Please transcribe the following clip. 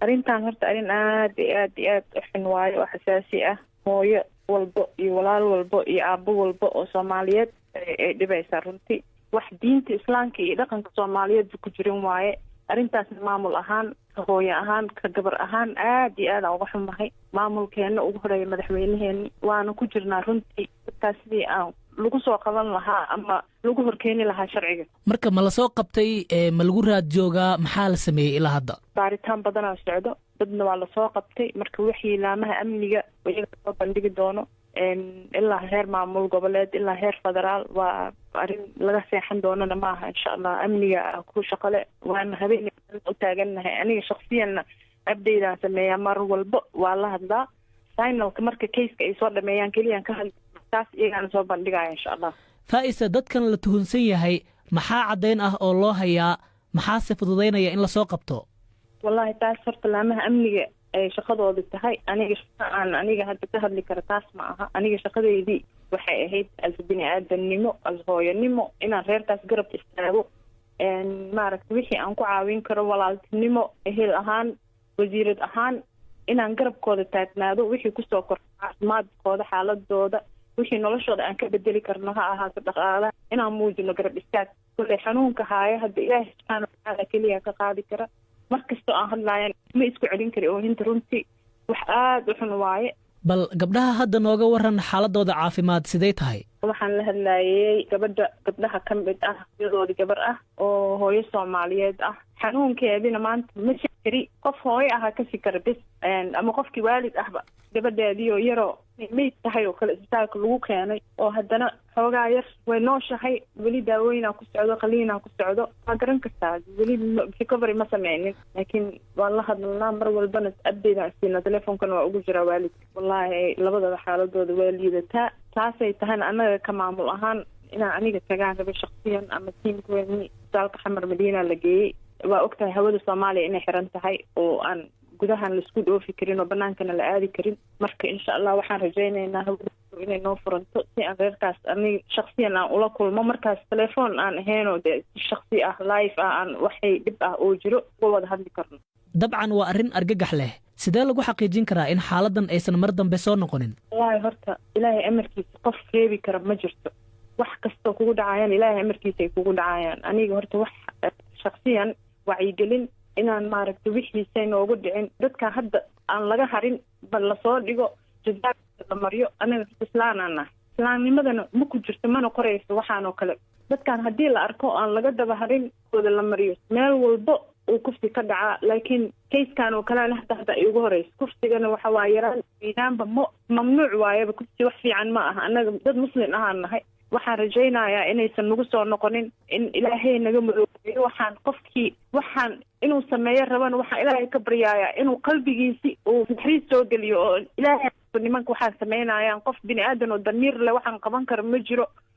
arrintan horta arrin aad iyo aad iyo aad u xun waayo oo xasaasi ah. hooyo walbo iyo walaal walbo iyo aabbo walbo oo Soomaaliyeed ay dhibaysaa runtii. wax diinta islaamka iyo dhaqanka Soomaaliyeed ku jirin waaye. arrintaas maamul ahaan, hooyo ahaan, ka gabar ahaan aad iyo aad uga xumahay. maamulkeena ugu horeeya madaxweynaheena waana ku jirnaa runtii sidii aan lagu soo qaban lahaa ama lagu horkeeni lahaa sharciga. marka ma la soo qabtay ma lagu raad joogaa, maxaa la sameeyey ilaa hadda? baaritaan badanaa socdo, dadna waa la soo qabtay. marka wixii laamaha amniga iyaga soo bandhigi doono ilaa heer maamul goboleed ilaa heer federaal waa arrin laga seexan doonana maaha. insha allah amniga ku shaqale waana habeen u taagannahay. aniga shakhsiyanna abdaydaan sameeyaa mar walbo waa la hadlaa. finalka marka kayska ay soo dhameeyaan keliyaan ka hadla taas iyagaana soo bandhigaya insha allah. Faa'isa, dadkan la tuhunsan yahay maxaa caddayn ah oo loo hayaa, maxaase fududaynaya in lasoo qabto? wallahi taas horta laamaha amniga ay shaqadooda tahay. aniga hadda ka hadli kara taas ma aha. aniga shaqadeydii waxay ahayd as bini-aadamnimo, as hooyanimo, inaan reerkaas garab istaago. maaragta wixii aan ku caawin karo walaaltinimo, ehel ahaan, wasiirad ahaan, inaan garabkooda taagnaado. wixii kusoo korta caafimaadkooda, xaaladooda, wixii noloshooda aan ka bedeli karno ha ahaato dhaqaalaha, inaan muujino garab istaag. kulley xanuunka haaya hadda ilaahi subxaana watacaala keliya ka qaadi kara. markastoo aan hadlaayan ma isku celin kari oohinta runtii wax aad u xun waaye. bal gabdhaha hadda nooga waran xaaladooda caafimaad sidee tahay? waxaan la hadlaayay gabdhaha ka mid ah iyadoodii gabar ah oo hooyo Soomaaliyeed ah. xanuunkeedina maanta ma fikri qof hooyo ah ka fikra bis ama qofkii waalid ahba gabadheediyo yaroo meyd tahay oo kale isbitaalka lagu keenay oo haddana xoogaa yar way nooshahay, weli daawooyinaa ku socdo, qaliinaa ku socdo. waa garan kartaa weli recovery ma sameynin, laakiin waan la hadlalnaa mar walbana abdeydaan siina. teleefonkana waa ugu jiraa waalidka. wallaahi labadaba xaaladooda waa liidataa. taasay tahayna annaga ka maamul ahaan inaan aniga tagaan raba shaksiyan ama tiimkweeni isbitaalka xamar madiina la geeyey. waa ogtahay hawada Soomaaliya inay xiran tahay oo aan gudahan laisku dhoofi karin oo banaankana la aadi karin. marka insha allah waxaan rajaynaynaa hawada inay noo furanto si aan reerkaas aniga shaksiyan aan ula kulmo. markaas telefoon aan ahaynoo dee si shaksi ah live ah aan waxay dhib ah oo jiro uga wada hadli karno. dabcan waa arrin argagax leh. sidee lagu xaqiijin karaa in xaaladan aysan mar dambe soo noqonin? wallaahi horta ilaahay amarkiisa qof reebi kara ma jirto. wax kastoo kugu dhacayaan ilaahay amarkiisa ay kugu dhacayaan. aniga horta wax shaksiyan wacyigelin inaan maaragta wixiisay noogu dhicin, dadka hadda aan laga harin bal lasoo dhigo jazaabka la maryo. anaga islaanaan nahay, islaamnimadana ma ku jirto mana qorayso waxaan oo kale. dadkan haddii la arko aan laga daba harin kooda la mariyo meel walbo uu kufsi ka dhacaa. laakiin kayskan oo kale hadda ay ugu horeyso. kufsigana waxa waa yaraan iidaanba mamnuuc waayaba. kufsi wax fiican ma aha. annaga dad muslim ahaan nahay. waxaan rajaynayaa inaysan nagu soo noqonin, in ilaahay naga madoobeeyo. waxaan inuu sameeyo rabana waxaan ilaahay ka baryayaa inuu qalbigiisi uu naxariis soo geliyo oo ilaahay nimanka waxaan sameynayaan qof bini aadan oo damiir leh waxaan qaban kara ma jiro.